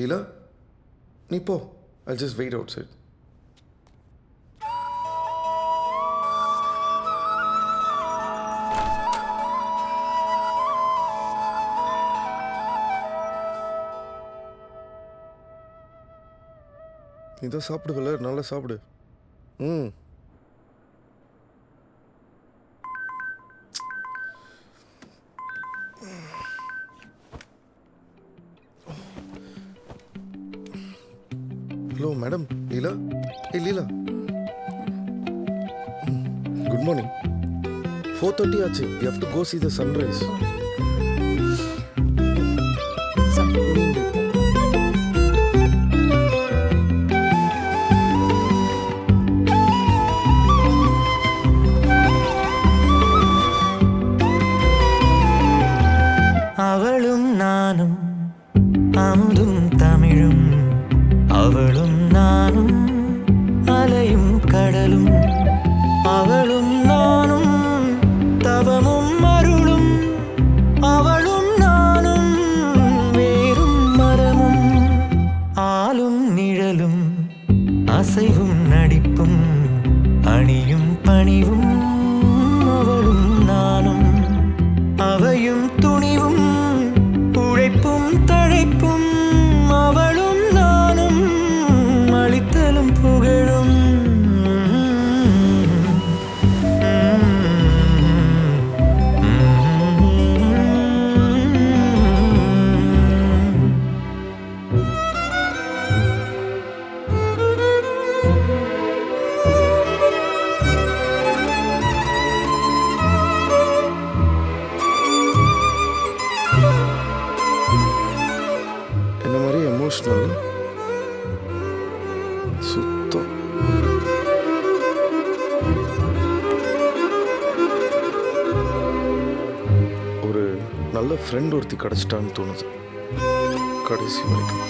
லீலா நீ போ. I'll just wait outside. நீ தான் சாப்பிடுவல, நல்லா சாப்பிடு. Hello madam. லீலா. ஏய் லீலா. Good morning. 4:30 ஆச்சு. We have to go see the sunrise. அவளும் நானும் அமுதும் தமிழும், அவளும் நானும் அலையும் கடலும், அவளும் நானும் தவமும் அருளும், அவளும் நானும் வேறும் மரமும், ஆளும் நிழலும் அசைவும் நடிப்பும் அணியும் பணிவும், அவளும் நானும் அவையும் துணிவும் உழைப்பும் தழைப்பும், அவளும் நானும் அளித்தலும் புகழும். சுத்தம். ஒரு நல்ல ஃப்ரெண்ட் ஒருத்தி கிடைச்சிட்டான்னு தோணுது கடைசி வரைக்கும்.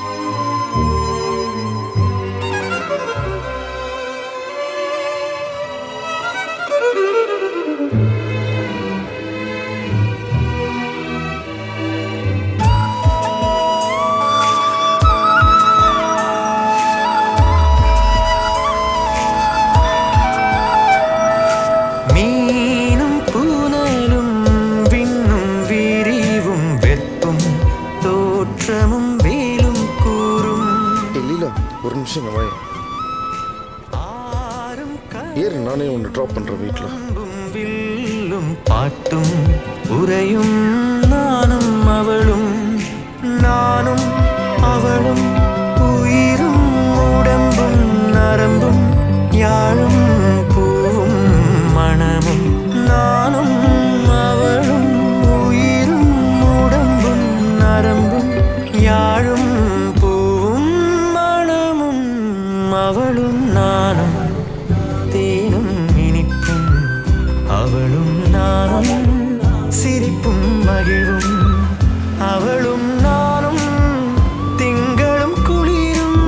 ஒரு நிமிஷம் ஏறு, நானே ஒன்று ட்ராப் பண்ணுறேன் வீட்டில். பாட்டும் உரையும் நானும் அவளும், நானும் அவளும் உயிரும் உடம்பும் நரம்பும் யாழும் பூவும் மணமும், நானும் அவளும் உயிரும் உடம்பும் நரம்பும் யாழும் அவளும் நானும் தேனும் இனிப்பும், அவளும் நானும் சிரிப்பும் மகிழ்வும், அவளும் நானும் திங்களும் குளிரும்,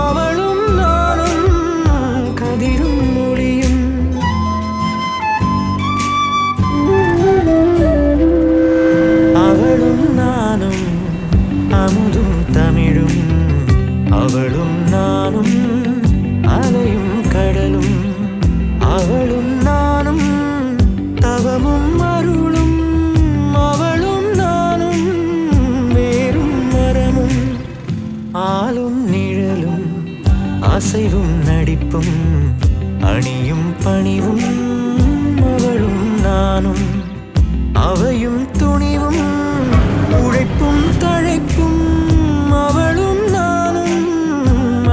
அவளும் நானும் கதிரும் மொழியும், அவளும் நானும் அமுதும் தமிழும், அவளும் நானும் அலையும் கடலும், அவளும் நானும் தவமும் அருளும், அவளும் நானும் வேறும் மரமும், ஆளும் நிழலும் அசைவும் நடிப்பும் அணியும் பணிவும், அவளும் நானும் அவையும் துணிவும் உழைப்பும் தழைப்பும், அவளும் நானும்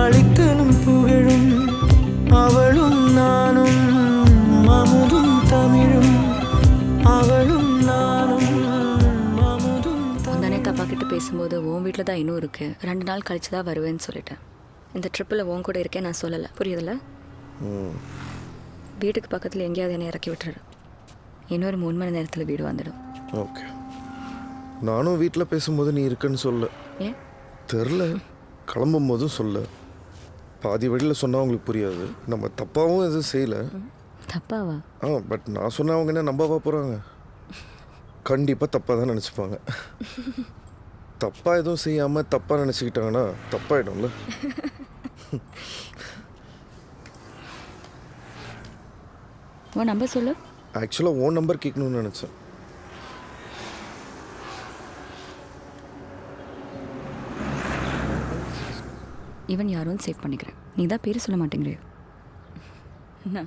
அளித்தலும் புகழும், அவளும் நானும் அமுதும் தமிழும், அவளும் நானும் அமுதும். முந்தானே தப்பா கிட்ட பேசும்போது உன் வீட்டில் தான் இன்னும் இருக்கு, 2 நாள் கழிச்சு தான் வருவேன்னு சொல்லிட்டேன். இந்த ட்ரிப்பில் உன் கூட இருக்கேன் நான் சொல்லலை, புரியுதுல்ல? வீட்டுக்கு பக்கத்தில் எங்கேயாவது என்னை இறக்கி விட்டுரு, இன்னொரு 3 மணி நேரத்தில் வீடு வந்துடும். ஓகே. நானும் வீட்டில் பேசும்போது நீ இருக்குன்னு சொல்ல. ஏன் தெரில, கிளம்பும் போதும் சொல்ல. பாதி வழியில் சொன்னால் அவங்களுக்கு புரியாது. நம்ம தப்பாகவும் எதுவும் செய்யலை. தப்பாவா? பட் நான் சொன்ன அவங்க என்ன நம்பவா போகிறாங்க? கண்டிப்பாக தப்பாக தான் நினச்சிப்பாங்க. தப்பாக எதுவும் செய்யாமல் தப்பாக நினச்சிக்கிட்டாங்கன்னா தப்பாயிடும்ல. உன் நம்பர் சொல்லு. ஆக்சுவலாக உன் நம்பர் கேட்கணும்னு நினச்சேன். ஈவன் யாரும் சேவ் பண்ணிக்கிறேன். நீ தான் பேர் சொல்ல மாட்டேங்கிறே. என்ன